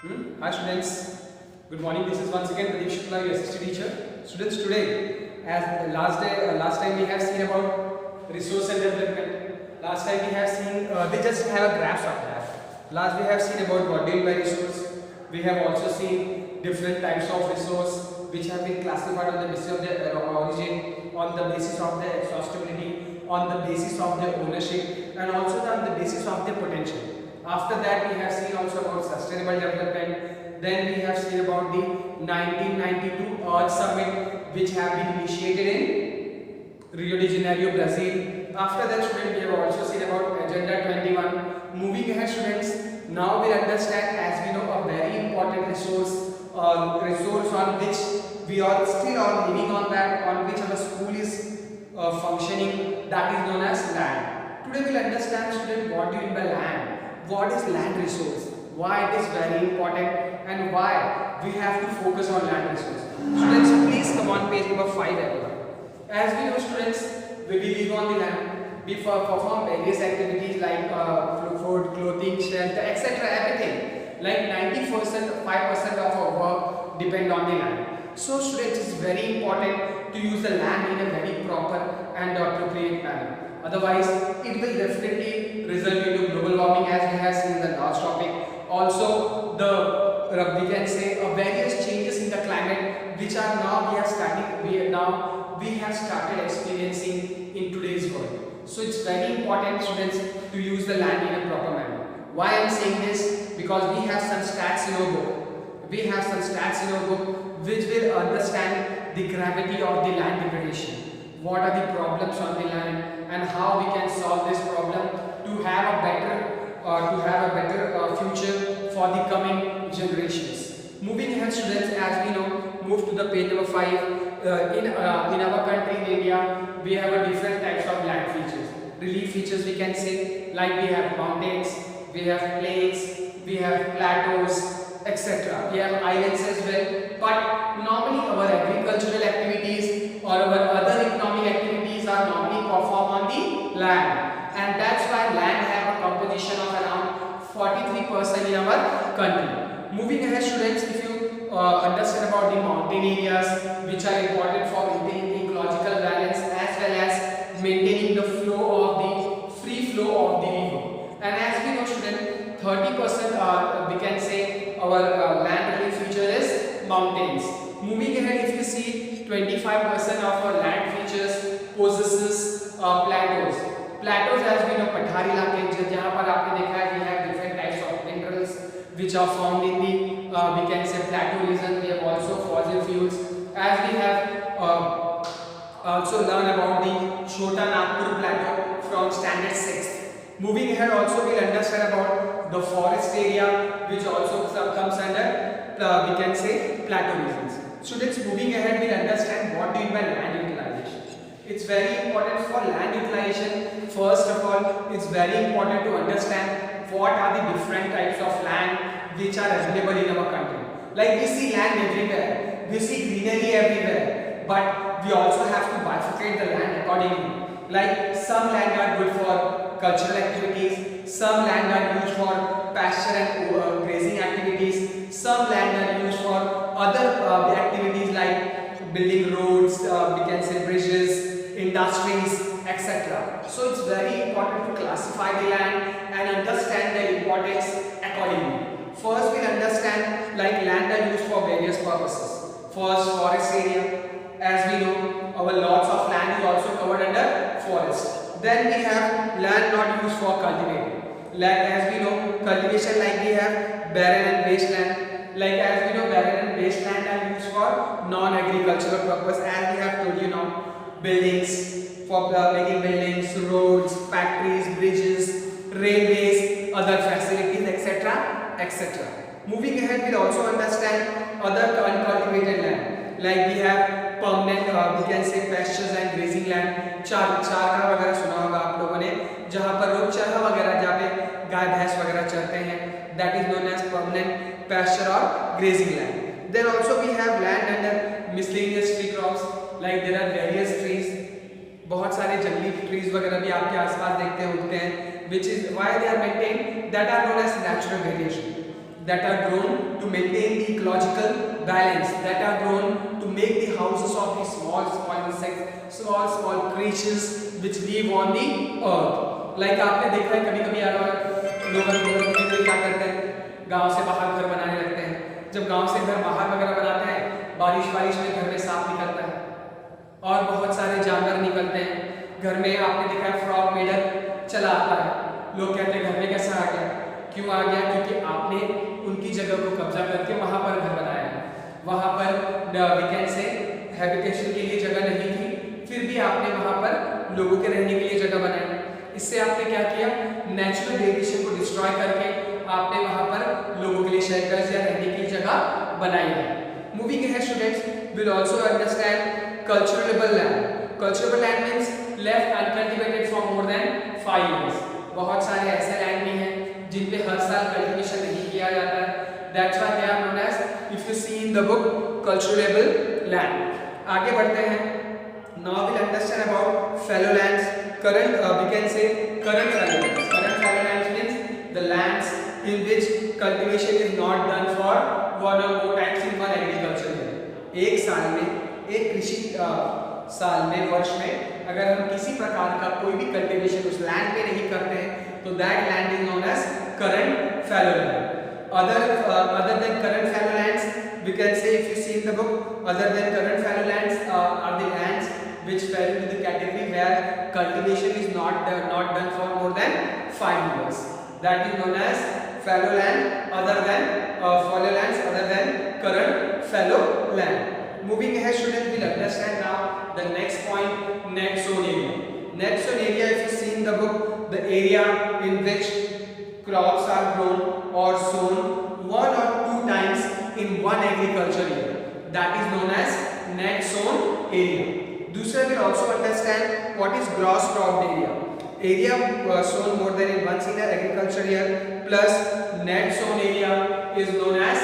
Hi students, good morning. This is once again Pradeep Shukla, your assistant teacher. Students, today, as the last time we have seen about resource and development. Last time we have seen, we just have a graph of that. Last we have seen about what deal by resource. We have also seen different types of resource which have been classified on the basis of their origin, on the basis of their exhaustibility, on the basis of their ownership, and also on the basis of their potential. After that, we have seen also about sustainable development. Then we have seen about the 1992 Earth Summit, which have been initiated in Rio de Janeiro, Brazil. After that, students, we have also seen about Agenda 21. Moving ahead, students, now we understand, as we know, a very important resource on which we are still living on that, on which our school is functioning. That is known as land. Today, we'll understand, students, what do you mean by land? What is land resource, why it is very important, and why we have to focus on land resource. Students, please come on page number 5 everyone. As we know, students, we live on the land, we perform various activities like food, clothing, shelter, etc. everything. Like 90%, 5% of our work depend on the land. So students, it is very important to use the land in a very proper and appropriate manner. Otherwise, it will definitely result into global warming, as we have seen in the last topic. Also, we can say various changes in the climate, which are now we have started experiencing in today's world. So it's very important, students, to use the land in a proper manner. Why I am saying this? Because we have some stats in our book. We have some stats in our book which will understand the gravity of the land degradation. What are the problems on the land and how we can solve this problem to have a better future for the coming generations. Moving ahead, students, as we know, move to the page number 5. In our country, in India, we have a different types of land features. Relief features, we can say, like we have mountains, we have plains, we have plateaus, etc. We have islands as well. But normally our agricultural activities or our other economic activities are normally performed on the land, and that's why land have a composition of around 43% in our country. Moving ahead, students, if you understand about the mountain areas, which are important for maintaining ecological balance as well as maintaining the free flow of the river. And as we know, students, 30% we can say our land relief feature is mountains. Moving ahead, if you see, 25% of our land features possesses plateaus. Plateaus, as we know, पठारी इलाके जहाँ पर आपने देखा है, we have different types of minerals which are found in the we can say plateau region. We have also fossil fuels, as we have also learned about the Chota Nagpur plateau from standard 6th. Moving ahead, also we'll understand about the forest area, which also comes under we can say plateau regions. Students, moving ahead, we'll understand what do you mean by land utilization. It's very important for land utilization. First of all, it's very important to understand what are the different types of land which are available in our country. Like we see land everywhere, we see greenery everywhere, but we also have to bifurcate the land accordingly. Like some land are good for cultural activities, some land are used for pasture and grazing activities, some land are used for other activities like building roads, we can say bridges, industries, etc. So it's very important to classify the land and understand their importance accordingly. First, we'll understand like land are used for various purposes. First, forest area. As we know, our lots of land is also covered under forest. Then we have land not used for cultivating. Like as we know, cultivation, like we have barren and wasteland. Like as we know, barren and wasteland are used for non-agricultural purpose. As we have told you now, buildings, for making buildings, roads, factories, bridges, railways, other facilities, etc. etc. Moving ahead, we'll also understand other uncultivated land. Like we have permanent we can say pastures and grazing land. चारखा वगैरह सुना होगा आप लोगों ने, जहाँ पर लोग चरहा वगैरह, जहाँ पे गाय भैंस वगैरह चरते हैं, that is known as permanent pasture or grazing land. Then also we have land under miscellaneous tree crops. Like there are various trees, बहुत सारे जंगली trees वगैरह भी आपके आसपास देखते हैं, उगते हैं, which is why they are maintained, that are known as natural variation. that are grown to maintain the ecological balance, that are grown to make the houses of the small insects, small creatures which live on the earth. Like आपने देखा है कभी कभी लोग क्या करते हैं, गांव से बाहर घर बनाने लगते हैं. जब गांव से घर बाहर वगैरह बनाते हैं, बारिश में घर में सांप निकलता है और बहुत सारे जानवर निकलते हैं. घर में आपने देखा है फ्रॉग मेढक चला आता है. लोग कहते हैं घर में कैसा आ गया, क्यों आ गया? क्योंकि आपने उनकी जगह को कब्जा करके वहां पर घर बनाया है. वहां पर वी कैन से हैबिटेशन के लिए जगह नहीं थी, फिर भी आपने वहां पर लोगों के रहने के लिए जगह बनाई. इससे आपने क्या किया? नेचुरल वेरिएशन को डिस्ट्रॉय करके आपने वहां पर लोगों के लिए शेल्टर्स या रहने की जगह बनाई है. Moving ahead students will also understand cultural land. Cultural land means left uncultivated for more than 5 years. बहुत सारे ऐसे लैंड भी हैं जिन पे हर साल कल्टीवेशन नहीं किया जाता है. That's why they are known as, if you see in the book, cultural land. आगे बढ़ते हैं. Now will understand about fallow lands. Current we can say current fallow lands. Current fallow lands means the lands in which cultivation is not done for one or more times in one agriculture year. एक साल में, एक कृषि साल में, वर्ष में अगर हम किसी प्रकार का कोई भी कल्टीवेशन उस लैंड पे नहीं करते हैं तो that land is known as current fallow land. other than current fallow lands, we can say, if you see in the book, other than current fallow lands are the lands which fall into the category where cultivation is not done for more than 5 years. That is known as fallow land, other than fallow lands other than current fallow land. Moving ahead, students will understand now the next point, net sown area. Net sown area, if you see in the book, the area in which crops are grown or sown 1 or 2 times in one agriculture year. That is known as net sown area. दूसरा will also understand what is gross cropped area. Area sown more than once in an agriculture year plus net sown area is known as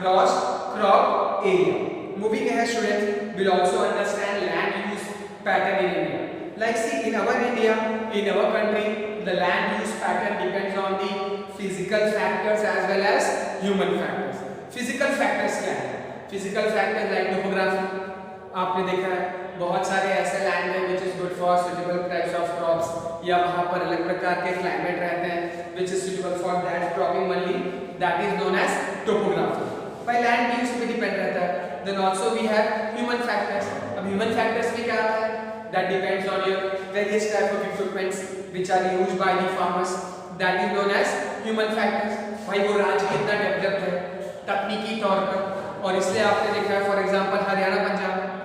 gross crop area. Moving ahead, students will also understand land use pattern in India. Like see, in our India, in our country, the land use pattern depends on the physical factors as well as human factors. Physical factors क्या है? Physical factors like topography. आपने देखा है बहुत सारे ऐसे land है which is good for suitable types of crops, या वहाँ पर अलग प्रकार के क्लाइमेट रहते हैं which is suitable for that cropping only. That is known as topography. by land use पे डिपेंड रहता है. Then also we have human factors. अब human factors में क्या आता है? That depends on your various type of equipments which are used by the farmers. That is known as human factors. भाई वो राज्य कितना डेवलप्ड है तकनीकी तौर पर, और इसलिए आपने देखा है फॉर एग्जांपल हरियाणा पंजाब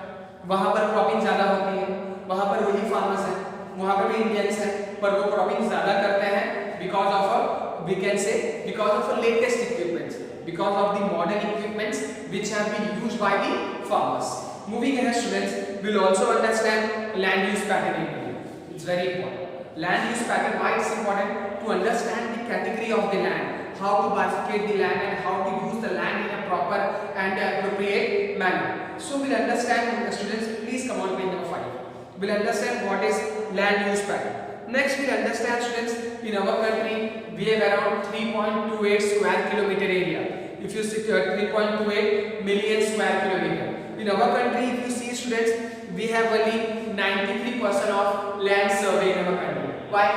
वहाँ पर क्रॉपिंग ज़्यादा होती है, वहाँ पर वही फार्मर्स हैं, वहाँ पर भी इंडियंस हैं, पर वो क्रॉपिंग ज़्यादा करते हैं because of we can say because of latest equipments, because of the modern equipments which have been used by the farmers. Moving ahead, students will also understand land use pattern in India. It's very important. Land use pattern, why it's important? To understand the category of the land, how to bifurcate the land and how to use the land in a proper and appropriate manner. So we'll understand, students, please come on page number 5. We'll understand what is land use pattern. Next we'll understand, students, in our country we have around 3.28 square kilometer area. If you see 3.28 million square kilometer. In our country, if you see, students, we have only 93% of land survey in our country. Why?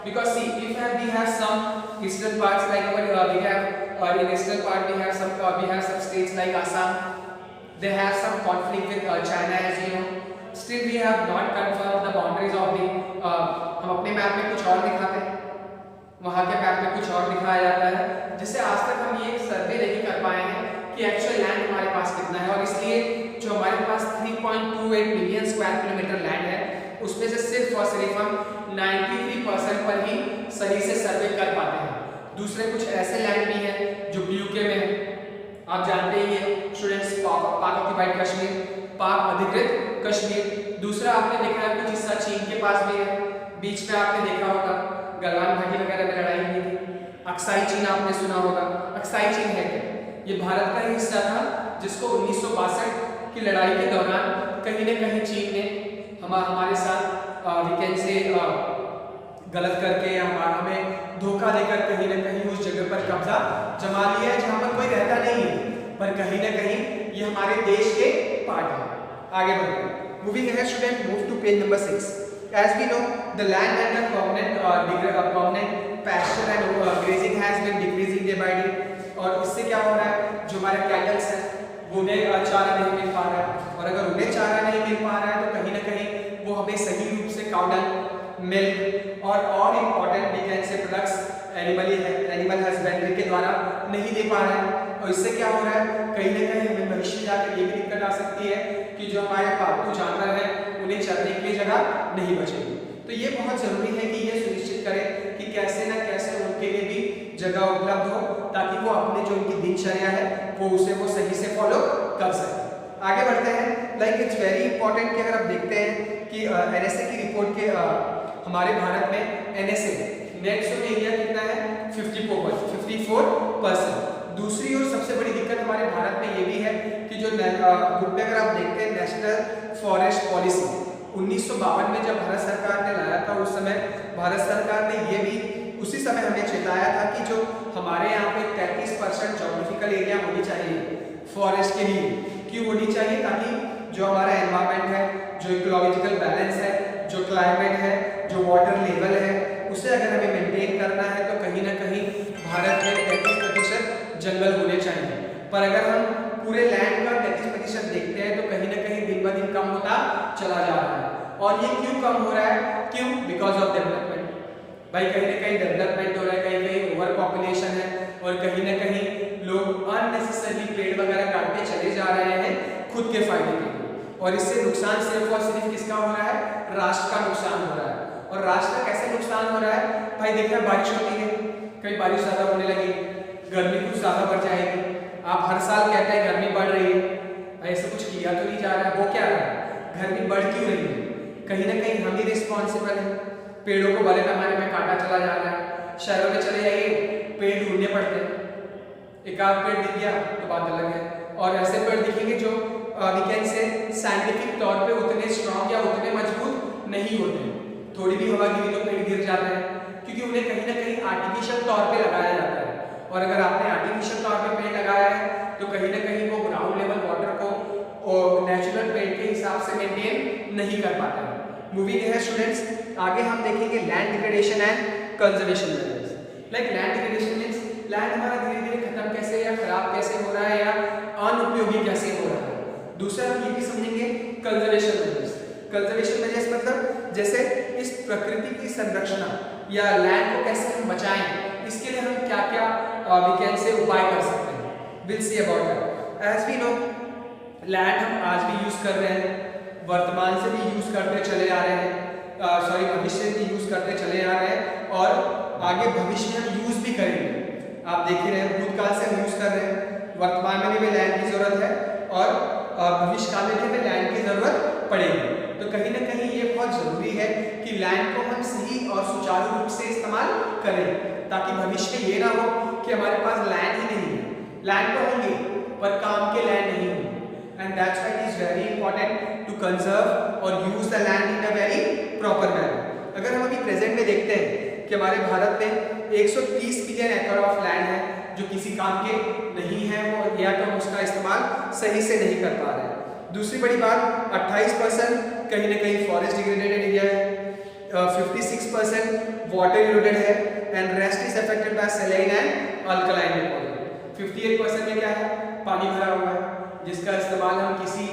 Because see, if we have some eastern parts like our we have in eastern part we have some states like Assam. They have some conflict with China, as you know. Still we have not confirmed the boundaries of the हम अपने map में कुछ और दिखाते हैं, वहाँ के map में कुछ और दिखाया जाता है, जिससे आज तक हम ये सर्वे नहीं कर पाए हैं कि एक्चुअल लैंड हमारे पास कितना है. और इसलिए जो हमारे पास 3.28 मिलियन स्क्वायर किलोमीटर लैंड है उसमें से सिर्फ और सिर्फ हम 93% पर ही सही से सर्वे कर पाते हैं. दूसरे कुछ ऐसे लैंड भी हैं जो यूके में है, आप जानते ही हैं स्टूडेंट्स, पाक ऑक्यूपाइड कश्मीर, पाक अधिकृत कश्मीर. दूसरा आपने देखा है कुछ हिस्सा चीन के पास भी है. बीच में आपने देखा होगा गलवान घाटी वगैरह में लड़ाई हुई थी. अक्साई चीन आपने सुना होगा. अक्साई चीन है क्या? ये भारत का ही हिस्सा था जिसको 1962 की लड़ाई के दौरान कहीं न कहीं चीन ने हमारे साथ वी कैन से गलत करके या हमें धोखा देकर कहीं ना कहीं उस जगह पर कब्जा जमा लिया है जहां पर कोई रहता नहीं है, पर कहीं ना कहीं ये हमारे देश के पार्ट है। आगे बढ़ते हैं। Moving ahead student, move to page number 6। As we know, the land under permanent pasture and grazing has been decreasing day by day। और इससे क्या हो रहा है, जो हमारे कैटल्स हैं वो उन्हें चारा नहीं मिल पा रहा है, और अगर उन्हें चारा नहीं मिल पा रहा है तो कहीं ना कहीं वो हमें सही रूप से काउ डंग, मिल्क और important we can say products animal husbandry के द्वारा नहीं दे पा रहे हैं। और इससे क्या हो रहा है, कहीं ना कहीं हमें भविष्य में जाकर ये भी दिक्कत आ सकती है कि जो हमारे पालतू जानवर हैं उन्हें चरने के लिए जगह नहीं बचेगी। तो ये बहुत जरूरी है कि ये सुनिश्चित करें कि कैसे ना कैसे उनके लिए भी जगह उपलब्ध हो, ताकि वो अपने जो उनकी दिनचर्या है वो सही से फॉलो कर सके। आगे बढ़ते हैं। लाइक इट्स वेरी इंपॉर्टेंट कि अगर आप देखते हैं कि एनएसए की रिपोर्ट के हमारे भारत में एनएसए नेट सोन एरिया कितना है, 54%। दूसरी ओर सबसे बड़ी दिक्कत हमारे भारत में ये भी है कि जो बुक में अगर आप देखते हैं नेशनल फॉरेस्ट पॉलिसी 1952 में जब भारत सरकार ने लाया था, उस समय भारत सरकार ने ये भी उसी समय हमें चेताया था कि जो हमारे यहाँ पे 33% ज्योग्राफिकल एरिया होनी चाहिए फॉरेस्ट के लिए। क्यों होनी चाहिए, ताकि जो हमारा एनवायरनमेंट है, जो इकोलॉजिकल बैलेंस है, जो क्लाइमेट है, जो वाटर लेवल है, उसे अगर हमें मेंटेन करना है तो कहीं ना कहीं भारत में 33% जंगल होने चाहिए। पर अगर हम पूरे लैंड का 33% देखते हैं तो कहीं ना कहीं दिन ब दिन कम होता चला जा रहा है। और ये क्यों कम हो रहा है, क्यों? Because of development. भाई कहीं ना कहीं डेवलपमेंट हो रहा है, कहीं कहीं ओवर पॉपुलेशन है, और कहीं ना कहीं लोग अननेसेसरी पेड़ वगैरह काटते चले जा रहे हैं खुद के फायदे के लिए, और इससे नुकसान सिर्फ और सिर्फ किसका हो रहा है, राष्ट्र का नुकसान हो रहा है। और राष्ट्र का कैसे नुकसान हो रहा है, भाई देखिए बारिश होती है, कहीं बारिश ज्यादा होने लगी, गर्मी कुछ ज्यादा बढ़ जाएगी। आप हर साल कहते हैं गर्मी बढ़ रही है, ऐसा कुछ किया तो नहीं जा रहा है, वो क्या रहा है, गर्मी बढ़ क्यों रही है? कहीं ना कहीं हम ही रिस्पॉन्सिबल है। पेड़ों को बड़े पैमाने में काटा चला जा रहा है। शहरों में चले जाइए, पेड़ ढूंढने पड़ते हैं, एक आध पेड़ दिख गया तो बात अलग है। और ऐसे पेड़ दिखेंगे जो वी कैन से साइंटिफिक तौर पे उतने स्ट्रॉन्ग या उतने मजबूत नहीं होते, थोड़ी भी हवा गिरी तो पेड़ गिर जाते हैं, क्योंकि उन्हें कहीं ना कहीं आर्टिफिशियल तौर पे लगाया जाता है। और अगर आपने आर्टिफिशियल तौर पे पेड़ लगाया है तो कहीं ना कहीं वो ग्राउंड लेवल वाटर को नेचुरल पेड़ के हिसाब से मेंटेन नहीं कर पाता है। मूविंग है स्टूडेंट्स, आगे हम देखेंगे land degradation and conservation measures. Like land degradation means land हमारा धीरे धीरे खत्म कैसे या खराब कैसे हो रहा है या अनुपयोगी कैसे हो रहा है। दूसरा हम ये भी समझेंगे कंजर्वेशन मेजर्स। कंजर्वेशन मेजर्स मतलब जैसे इस प्रकृति की संरक्षण या लैंड को कैसे हम बचाएं, इसके लिए हम क्या क्या वी कैन से उपाय कर सकते हैं। Will see about that. As we know land हम आज भी यूज कर रहे हैं, वर्तमान से भी यूज करते चले आ रहे हैं, भविष्य में भी यूज करते चले आ रहे हैं, और आगे भविष्य में हम यूज भी करेंगे। आप देख ही रहे हैं भूतकाल से हम यूज कर रहे हैं, वर्तमान में भी हमें लैंड की जरूरत है, और भविष्य काल में भी हमें लैंड की जरूरत पड़ेगी। तो कहीं ना कहीं ये बहुत जरूरी है कि लैंड को हम सही और सुचारू रूप से इस्तेमाल करें, ताकि भविष्य में ये ना हो कि हमारे पास लैंड ही नहीं है। लैंड तो होंगे पर काम के लैंड नहीं होंगे। And that's why it is very important to conserve और use the land in a very proper manner. अगर हम अभी प्रेजेंट में देखते हैं कि हमारे भारत में 130 मिलियन एकड़ ऑफ लैंड है जो किसी काम के नहीं है, वो या तो हम उसका इस्तेमाल सही से नहीं कर पा रहे हैं। दूसरी बड़ी बात 28% कहीं ना कहीं फॉरेस्ट डिग्रेडेड एरिया है, 56% वाटर इरोडेड है, and rest is affected by saline and alkaline deposit. 58% में क्या है, पानी भरा हुआ है जिसका इस्तेमाल हम किसी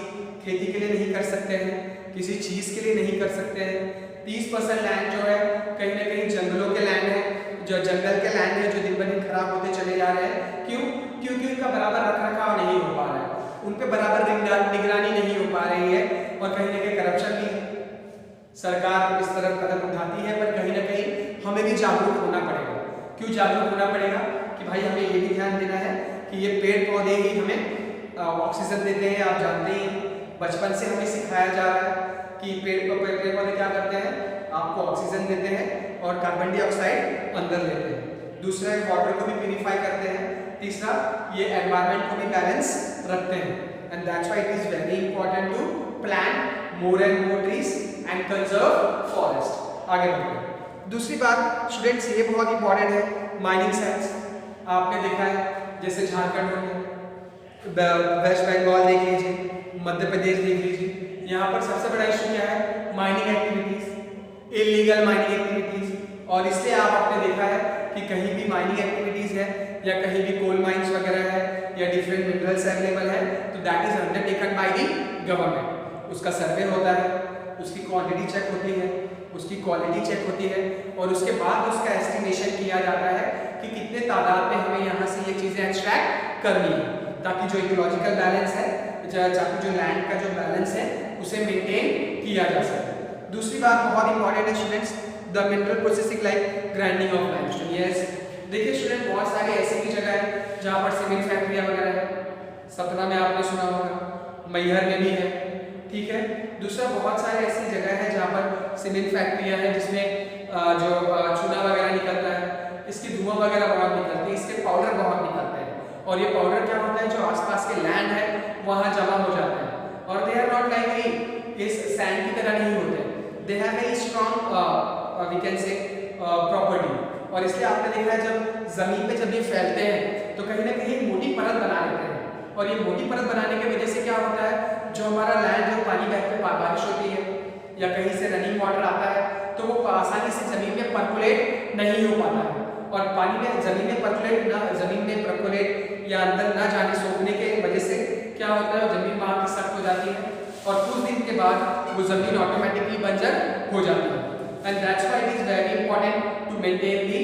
खेती के लिए नहीं कर सकते हैं, किसी चीज के लिए नहीं कर सकते हैं। 30% लैंड जो है कहीं ना कहीं जंगलों के लैंड है, जो जंगल के लैंड है जो दिन ब दिन खराब होते चले जा रहे हैं। क्यों? क्योंकि उनका बराबर रखरखाव नहीं हो पा रहा है, उन पे बराबर निगरानी नहीं हो पा रही है, और कहीं ना कहीं करप्शन भी है। सरकार इस तरफ कदम उठाती है, पर कहीं ना कहीं हमें भी जागरूक होना पड़ेगा। क्यों जागरूक होना पड़ेगा? कि भाई हमें ये भी ध्यान देना है कि ये पेड़ पौधे ही हमें ऑक्सीजन देते हैं। आप जानते ही बचपन से हमें सिखाया जा रहा है कि पेड़ पौधे क्या करते हैं, आपको ऑक्सीजन देते हैं और कार्बन डाइऑक्साइड अंदर लेते हैं। दूसरा, वाटर को भी प्यूरिफाई करते हैं। तीसरा, ये एनवायरनमेंट को भी बैलेंस रखते हैं। And that's why it is very important to plant more and more trees and conserve forest. आगे बढ़ते हैं। दूसरी बात स्टूडेंट्स, ये बहुत इंपॉर्टेंट है, माइनिंग साइट्स आपने देखा है, जैसे झारखंड हो गया, वेस्ट बंगाल देख लीजिए, मध्य प्रदेश देख लीजिए, यहाँ पर सबसे बड़ा इशू क्या है, mining activities, illegal mining activities. और इसलिए आपने देखा है कि कहीं भी माइनिंग एक्टिविटीज है या कहीं भी कोल माइंस वगैरह है या डिफरेंट मिनरल्स अवेलेबल है, तो that is undertaken by the government. उसका सर्वे होता है, उसकी क्वांटिटी चेक होती है, उसकी क्वालिटी चेक होती है, और उसके बाद उसका एस्टिमेशन किया जाता है कि कितने तादाद में हमें यहाँ से ये चीज़ें एक्सट्रैक्ट करनी है, ताकि जो इकोलॉजिकल बैलेंस है, ताकि जो लैंड का जो बैलेंस है उसे मेंटेन किया जा सके। दूसरी बात बहुत इंपॉर्टेंट है students, the mineral processing like grinding of limestone. Yes, देखिए स्टूडेंट, बहुत सारे ऐसी भी जगह है जहाँ पर सीमेंट फैक्ट्रियाँ वगैरह है। सतना में आपने सुना होगा, मैहर में भी है, ठीक है। दूसरा, बहुत सारे ऐसी जगह है जहाँ पर सीमेंट फैक्ट्रियाँ हैं जिसमें जो चूना वगैरह निकलता है, इसकी धुआं वगैरह बहुत निकलती है, इसके पाउडर बहुत निकलते हैं, और ये पाउडर क्या होता है, जो आसपास के लैंड है वहाँ जमा हो जाते हैं, और दे आर नॉट लाइक इस सैंड की तरह नहीं होते, they have very strong we can say property. और इसलिए आपने देखा है जब जमीन पे जब ये फैलते हैं तो कहीं ना कहीं मोटी परत बना लेते हैं, और ये मोटी परत बनाने की वजह से क्या होता है, जो हमारा लैंड जो पानी बह के बारिश होती है या कहीं से रनिंग वाटर आता है तो वो आसानी से जमीन में परकुलेट नहीं हो पाता है, और पानी में जमीन में परकुलेट या अंदर ना जाने सोखने के वजह से क्या होता है, जमीन वहाँ की सख्त हो जाती है, और कुछ दिन के बाद वो जमीन ऑटोमेटिकली बंजर हो जाती है। And that's why it is very important to maintain the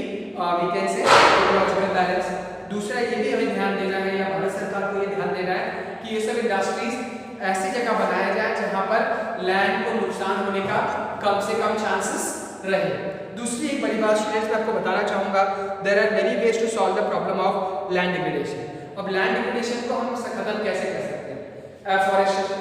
we can say ecological balance. दूसरा, ये भी हमें ध्यान देना है, या भारत सरकार को ये ध्यान देना है कि ये सब इंडस्ट्रीज ऐसी जगह बनाया जाए जहाँ पर लैंड को नुकसान होने का कम से कम चांसेस रहे। दूसरी एक बड़ी बात स्टूडेंट्स मैं आपको बताना चाहूँगा, there are many ways to solve the problem of land degradation. अब लैंड डिग्रेडेशन को हम खत्म कैसे कर सकते हैं? एफॉरेस्टेशन।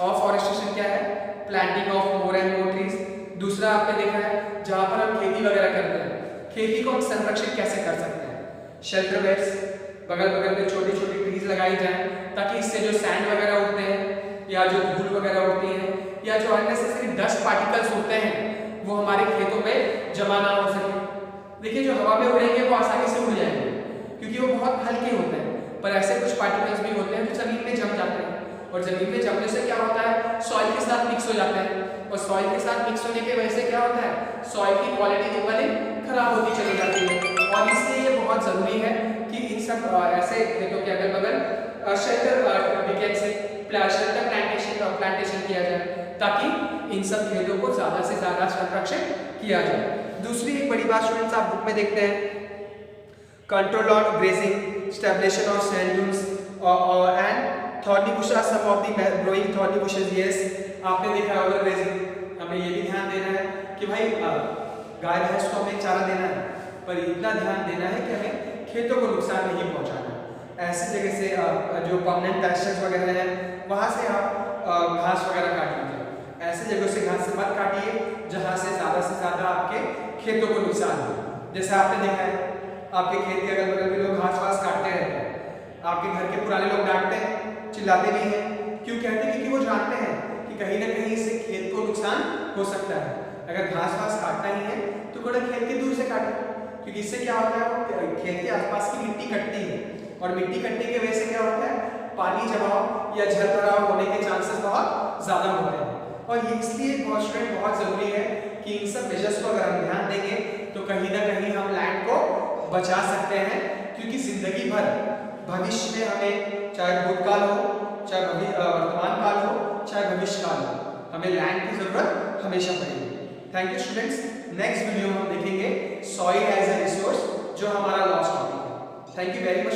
अफॉरेस्टेशन क्या है? Planting of more and more trees. दूसरा, आपने देखा है जहाँ पर हम खेती वगैरह करते हैं, खेती को हम संरक्षित कैसे कर सकते हैं? शेल्टर बेड्स, बगल बगल में छोटी छोटी ट्रीज लगाई जाएं, ताकि इससे जो सैंड वगैरह उड़ते हैं या जो धूल वगैरह उड़ती है या जो अननेसेसरी डस्ट पार्टिकल्स होते हैं वो हमारे खेतों पे जमा ना हो सके। देखिए, जो हवा में उड़ेंगे वो आसानी से उड़ जाएंगे क्योंकि वो बहुत हल्के होते हैं, पर ऐसे कुछ पार्टिकल्स भी होते हैं जो जमीन में जम जाते हैं, और जमीन में जमने से क्या होता है, सॉइल के साथ मिक्स हो जाते हैं, और सॉइल के साथ मिक्स होने की वजह से क्या होता है, सॉइल की क्वालिटी दिन ब दिन खराब होती चली जाती है। और इसलिए ये बहुत जरूरी है कि इन सब ऐसे खेतों के अगल बगल शेल्टर प्लांटेशन किया जाए, ताकि इन सब खेतों को ज्यादा से ज्यादा संरक्षित किया जाए। दूसरी एक बड़ी बात स्टूडेंट्स, आप बुक में देखते हैं, control on grazing, establishment of sand dunes and thorny bushes, some of the growing thorny bushes. Yes, आपने देखा है ओवर ग्रेजिंग। हमें ये भी ध्यान देना है कि भाई गाय भैंस को हमें चारा देना है, पर इतना ध्यान देना है कि हमें खेतों को नुकसान नहीं पहुंचाना। ऐसी जगह से जो परमानेंट पैस्चर्स वगैरह हैं वहाँ से आप घास वगैरह काट लीजिए। ऐसे जगहों से घास से मत काटिए जहाँ से ज़्यादा आपके खेतों को नुकसान हो। जैसे आपने देखा है आपके खेत के अगल बगल में लोग घास वास काटते रहते हैं, आपके घर के पुराने लोग डांटते हैं, चिल्लाते भी हैं। क्यों कहते हैं? क्योंकि वो जानते हैं कि कहीं ना कहीं इससे खेत को नुकसान हो सकता है। अगर घास वास काटना ही है तो थोड़ा खेत के दूर से काटें, क्योंकि इससे क्या होता है, वो खेत के आसपास की मिट्टी कटती है, और मिट्टी कटने की वजह से क्या होता है, पानी जमाव या जल भराव होने के चांसेस बहुत ज़्यादा होते हैं। और ये इसलिए स्टूडेंट बहुत ज़रूरी है कि इन सब मेजर्स को अगर हम ध्यान देंगे तो कहीं ना कहीं हम लैंड को बचा सकते हैं, क्योंकि जिंदगी भर भविष्य में हमें, चाहे भूतकाल हो, चाहे वर्तमान काल हो, चाहे भविष्य काल हो, हमें लैंड की जरूरत हमेशा पड़ेगी। Thank you students. Next video में हम देखेंगे सॉइल एज ए रिसोर्स, जो हमारा लास्ट टॉपिक है। Thank you very much.